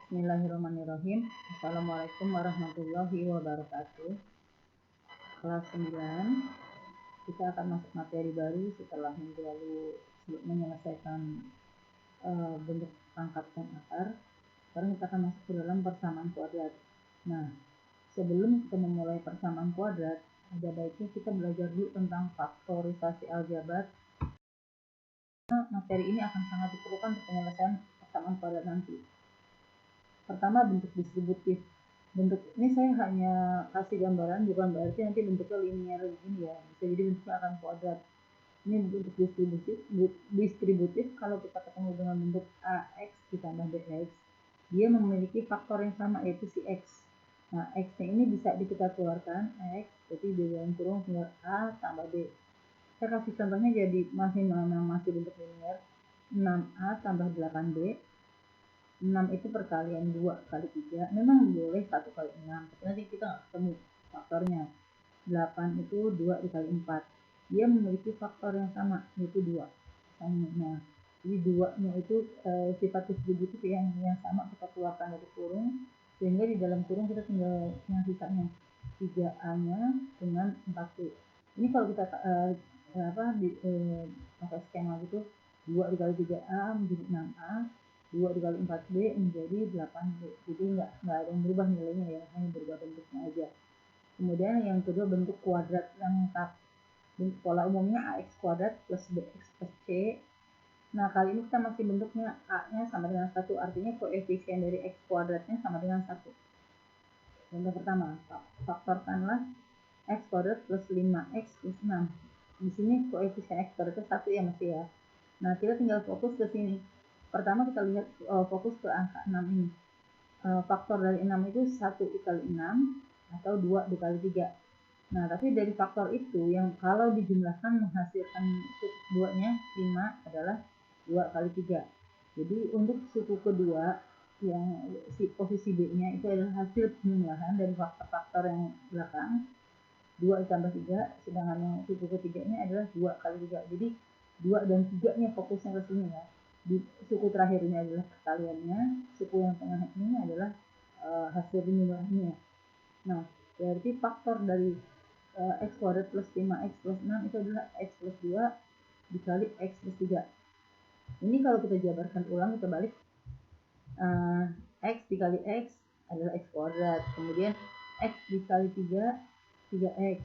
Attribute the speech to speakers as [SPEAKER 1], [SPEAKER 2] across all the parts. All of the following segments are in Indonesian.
[SPEAKER 1] Bismillahirrahmanirrahim. Assalamualaikum warahmatullahi wabarakatuh. Kelas 9, kita akan masuk materi baru setelah minggu lalu menyelesaikan bentuk pangkat dan akar. Sekarang kita akan masuk ke dalam persamaan kuadrat. Nah, sebelum kita memulai persamaan kuadrat, ada baiknya kita belajar dulu tentang faktorisasi aljabar. Materi ini akan sangat diperlukan untuk penyelesaian persamaan kuadrat nanti. Pertama, bentuk distributif. Bentuk ini saya hanya kasih gambaran, bukan berarti nanti bentuknya linear begini ya. Bisa jadi bentuknya akan kuadrat. Ini bentuk distributif. Kalau kita ketemu dengan bentuk AX ditambah BX, dia memiliki faktor yang sama, yaitu si X. Nah, X-nya ini bisa kita keluarkan, X, jadi di dalam kurung tinggal A tambah B. Saya kasih contohnya jadi masih bentuk linear, 6A tambah 8B. 6 itu perkalian 2 kali 3, memang boleh 1 kali 6, tapi nanti kita nggak ketemu faktornya. 8 itu 2 dikali 4, dia memiliki faktor yang sama, yaitu 2. Nah, jadi 2 nya itu sifat distributif yang sama kita keluarkan dari kurung, sehingga di dalam kurung kita tinggal yang sisanya 3A nya dengan 4B. Ini kalau kita pakai skema gitu, 2 dikali 3A menjadi 6A, 2 dikali 4B menjadi 8B. Jadi nggak ada yang berubah nilainya ya, hanya berubah bentuknya aja. Kemudian yang kedua, bentuk kuadrat lengkap. Bentuk pola umumnya AX kuadrat plus BX plus C. Nah, kali ini kita masih bentuknya A-nya sama dengan 1, artinya koefisien dari X kuadratnya sama dengan 1. Contoh pertama, faktorkanlah X kuadrat plus 5X plus 6. Di sini koefisien X kuadratnya 1 ya masih ya. Nah, kita tinggal fokus ke sini. Pertama kita lihat fokus ke angka 6 ini. Faktor dari 6 itu 1 dikali 6 atau 2 dikali 3. Nah, tapi dari faktor itu yang kalau dijumlahkan menghasilkan suku 2-nya 5 adalah 2 kali 3. Jadi untuk suku kedua yang posisi B-nya itu adalah hasil penjumlahan dari faktor-faktor yang belakang, 2 ditambah 3, sedangkan yang suku ketiganya adalah 2 kali 3. Jadi 2 dan 3-nya fokusnya ke sini ya. Di suku terakhir ini adalah perkaliannya, suku yang tengah ini adalah hasil penjumlahannya. Nah, berarti faktor dari X kuadrat plus 5X plus 6 itu adalah X plus 2 dikali X plus 3. Ini kalau kita jabarkan ulang, kita balik, X dikali X adalah X kuadrat, kemudian X dikali 3, 3X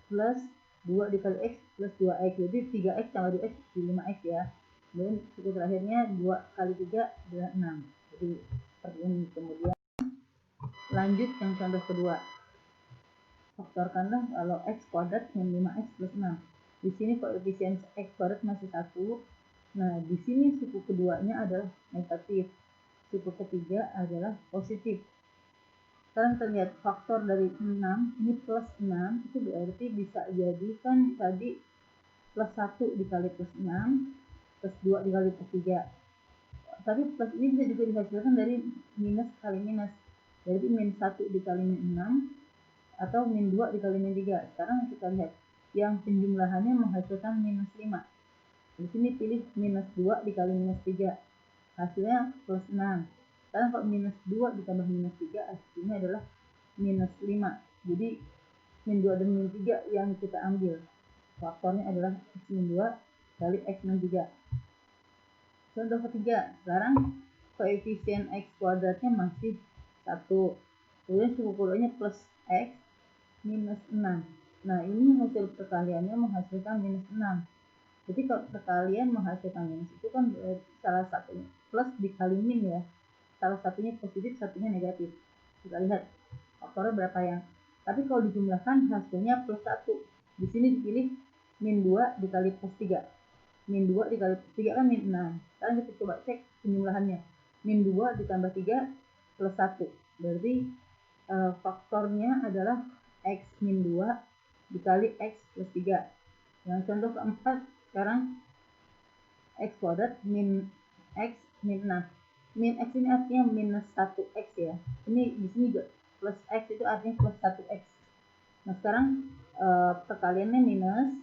[SPEAKER 1] plus 2 dikali X plus 2X, jadi 3X tambah 2X jadi 5X ya. Kemudian suku terakhirnya 2 kali 3 adalah 6. Jadi seperti ini. Kemudian lanjut yang contoh kedua. Faktorkanlah kalau X kuadrat dengan 5X plus 6. Di sini koefisien X kuadrat masih 1. Nah, di sini suku keduanya adalah negatif. Suku ketiga adalah positif. Sekarang kita lihat faktor dari 6, ini plus 6, itu berarti bisa jadi kan tadi plus 1 dikali plus 6, plus 2 dikali plus 3. Tapi plus ini bisa juga dihasilkan dari minus kali minus. Jadi min 1 dikali min 6, atau min 2 dikali min 3. Sekarang kita lihat, yang penjumlahannya menghasilkan minus 5. Di sini pilih minus 2 dikali minus 3. Hasilnya plus 6. Sekarang kalau minus 2 ditambah minus 3, hasilnya adalah minus 5. Jadi min 2 dan min 3 yang kita ambil. Faktornya adalah X min 2 kali X min 3. Contoh ketiga, sekarang koefisien X kuadratnya masih 1. Kemudian suku keduanya plus X minus 6. Nah, ini hasil perkaliannya menghasilkan minus 6. Jadi kalau perkalian menghasilkan minus itu kan salah satunya plus dikali min ya. Salah satunya positif, satunya negatif. Kita lihat faktornya berapa yang. Tapi kalau dijumlahkan hasilnya plus 1. Di sini dipilih min 2 dikali plus 3. Min 2 dikali plus 3 kan min 6. Sekarang kita coba cek penjumlahannya. Min 2 ditambah 3 plus 1. Berarti faktornya adalah X min 2 dikali X plus 3. Yang contoh keempat, sekarang X kuadrat min X min 6. Min X ini artinya minus 1X ya. Ini di sini juga plus X itu artinya plus 1X. Nah, sekarang perkaliannya minus,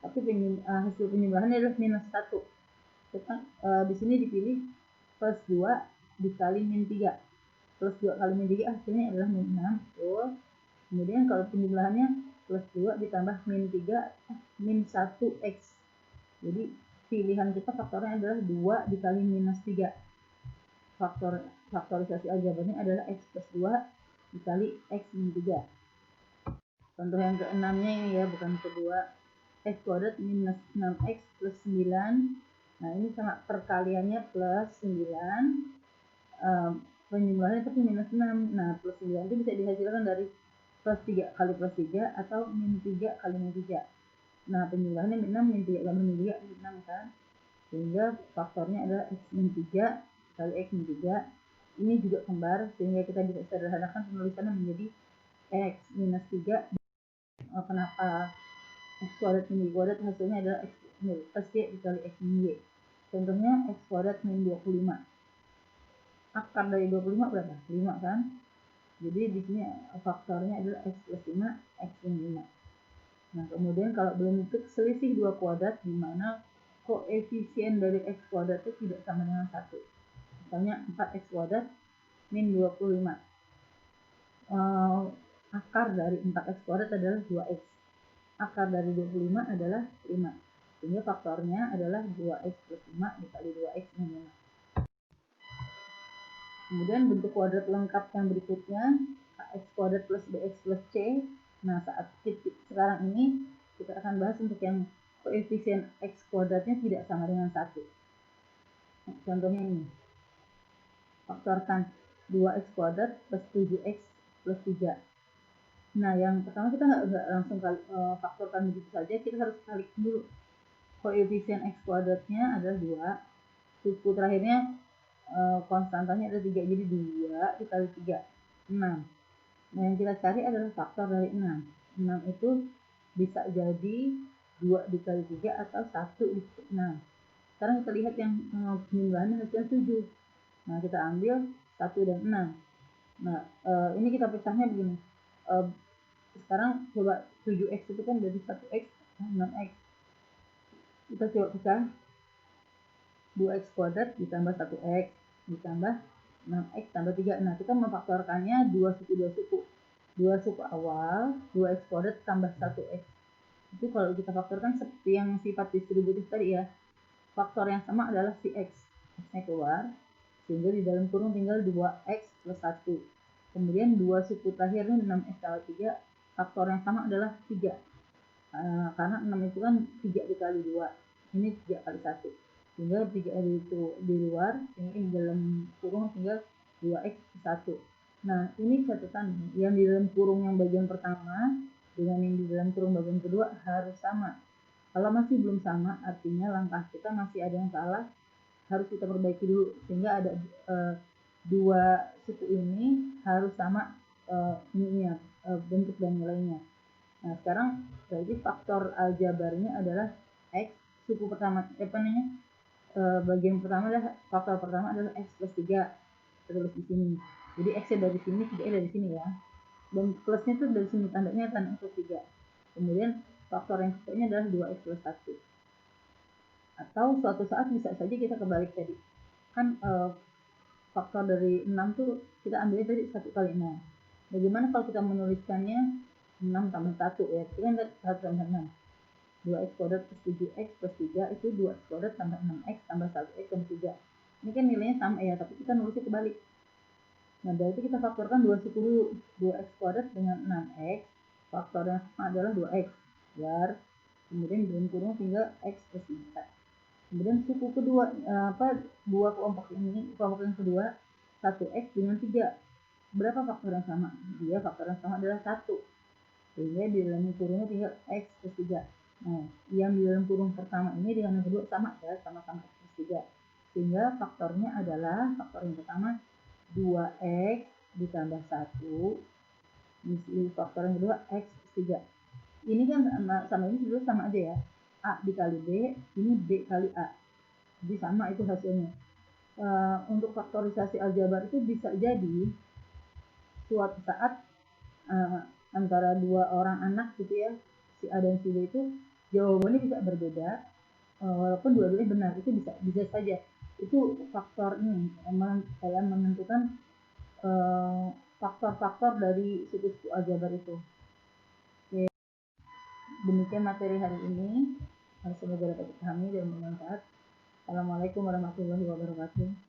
[SPEAKER 1] tapi hasil penjumlahannya adalah minus 1. Di sini dipilih plus 2 dikali min 3. Plus 2 kali min 3 hasilnya adalah min 6. Betul. Kemudian kalau penjumlahannya plus 2 ditambah min 3 min 1x. Jadi pilihan kita faktornya adalah 2 dikali minus 3. Faktorisasi aljabarnya adalah x plus 2 dikali x min 3. Contoh yang ke-6-nya ini ya, bukan kedua. X kuadrat minus 6x plus 9. Nah, ini sama perkaliannya plus 9. Penjumlahannya tapi minus 6. Nah, plus 9 itu bisa dihasilkan dari plus 3 kali plus 3 atau min 3 kali min 3. Nah, penjumlahannya min 6, min 3 kali min 3, min 6 kan. Sehingga faktornya adalah x min 3 kali x min 3. Ini juga kembar, sehingga kita bisa sederhanakan penulisannya menjadi x minus 3. Kenapa x kuadrat min y kuadrat hasilnya adalah x plus y dikali x min y. Contohnya x kuadrat min 25. Akar dari 25 berapa? 5 kan? Jadi di sini faktornya adalah x plus 5, x min 5. Nah, kemudian kalau bentuk selisih 2 kuadrat di mana koefisien dari x kuadrat itu tidak sama dengan 1. Misalnya 4x kuadrat min 25. Akar dari 4x kuadrat adalah 2x. Akar dari 25 adalah 5. Sehingga faktornya adalah 2x plus 5 dikali 2x min 5. Kemudian bentuk kuadrat lengkap yang berikutnya, x kuadrat plus bx plus c. Nah, saat sekarang ini kita akan bahas untuk yang koefisien x kuadratnya tidak sama dengan 1. Contohnya ini. Faktorkan 2x kuadrat plus 7x plus 3. Nah, yang pertama kita nggak langsung faktorkan begitu saja, kita harus kali dulu. Koefisien x kuadratnya adalah 2. Suku terakhirnya konstantanya ada 3, jadi 2 dikali 3, 6. Nah, yang kita cari adalah faktor dari 6. 6 itu bisa jadi 2 dikali 3 atau 1 dikali 6. Sekarang kita lihat yang penjumlahannya hasilnya 7. Nah, kita ambil 1 dan 6. Nah, ini kita pecahnya begini. Sekarang coba 7x itu kan dari 1x, 6x. Kita coba pecah. 2x kuadrat ditambah 1x ditambah 6x tambah 3. Nah, kita memfaktorkannya 2 suku. 2 suku awal, 2x kuadrat tambah 1x. Itu kalau kita faktorkan seperti yang sifat distributif tadi ya. Faktor yang sama adalah si x. X-nya keluar. Sehingga di dalam kurung tinggal 2x plus 1. Kemudian 2 suku terakhir ini 6x tambah 3. Faktor yang sama adalah 3. Karena 6 itu kan 3 dikali 2. Ini 3 kali 1. Sehingga 3 itu di luar, sehingga di dalam kurung tinggal 2x plus 1. Nah, ini catatan yang di dalam kurung yang bagian pertama dengan yang di dalam kurung bagian kedua harus sama. Kalau masih belum sama, artinya langkah kita masih ada yang salah, harus kita perbaiki dulu. Sehingga ada dua suku ini harus sama bentuk dan nilainya. Nah, sekarang berarti faktor aljabarnya adalah x suku pertama, bagian pertama adalah faktor pertama adalah x plus 3. Kita tulis di sini. Jadi x-nya dari sini, 3-nya dari sini ya. Dan plusnya itu dari sini, tandanya tanda plus 3. Kemudian faktor yang keduanya adalah 2x plus 1. Atau suatu saat bisa saja kita kebalik tadi. Kan faktor dari 6 tuh kita ambilnya tadi 1 kali 6. Bagaimana kalau kita menuliskannya 6 tambah 1 ya? Itu kan 1 tambah 6. 2x kuadrat plus 7x plus 3 itu 2x kuadrat tambah 6x tambah 1x tambah 3. Ini kan nilainya sama ya, tapi kita nulisnya kebalik. Nah, berarti kita faktorkan 2 suku dulu. 2x kuadrat dengan 6x. Faktor yang sama adalah 2x. Keluar. Kemudian dalam kurung tinggal x plus 3. Kemudian suku kedua, dua kelompok ini, kelompok yang kedua, 1x dengan 3. Berapa faktor yang sama? Dia faktor yang sama adalah 1. Sehingga di dalam kurungnya tinggal x plus 3. Nah, yang di dalam kurung pertama ini dengan yang kedua sama ya, sama-sama x plus 3. Sehingga faktornya adalah, faktor yang pertama 2x ditambah 1. Di faktor yang kedua x plus 3. Ini kan sama ini sudah sama aja ya. A dikali B, ini B kali A. Jadi sama itu hasilnya. Untuk faktorisasi aljabar itu bisa jadi suatu saat antara dua orang anak gitu ya, si A dan si B itu jawabannya bisa berbeda, walaupun dua-duanya benar. Itu bisa saja. Itu faktor ini dalam menentukan faktor-faktor dari suku-suku aljabar itu. Oke, demikian materi hari ini. Semoga dapat dipahami dan bermanfaat. Assalamualaikum warahmatullahi wabarakatuh.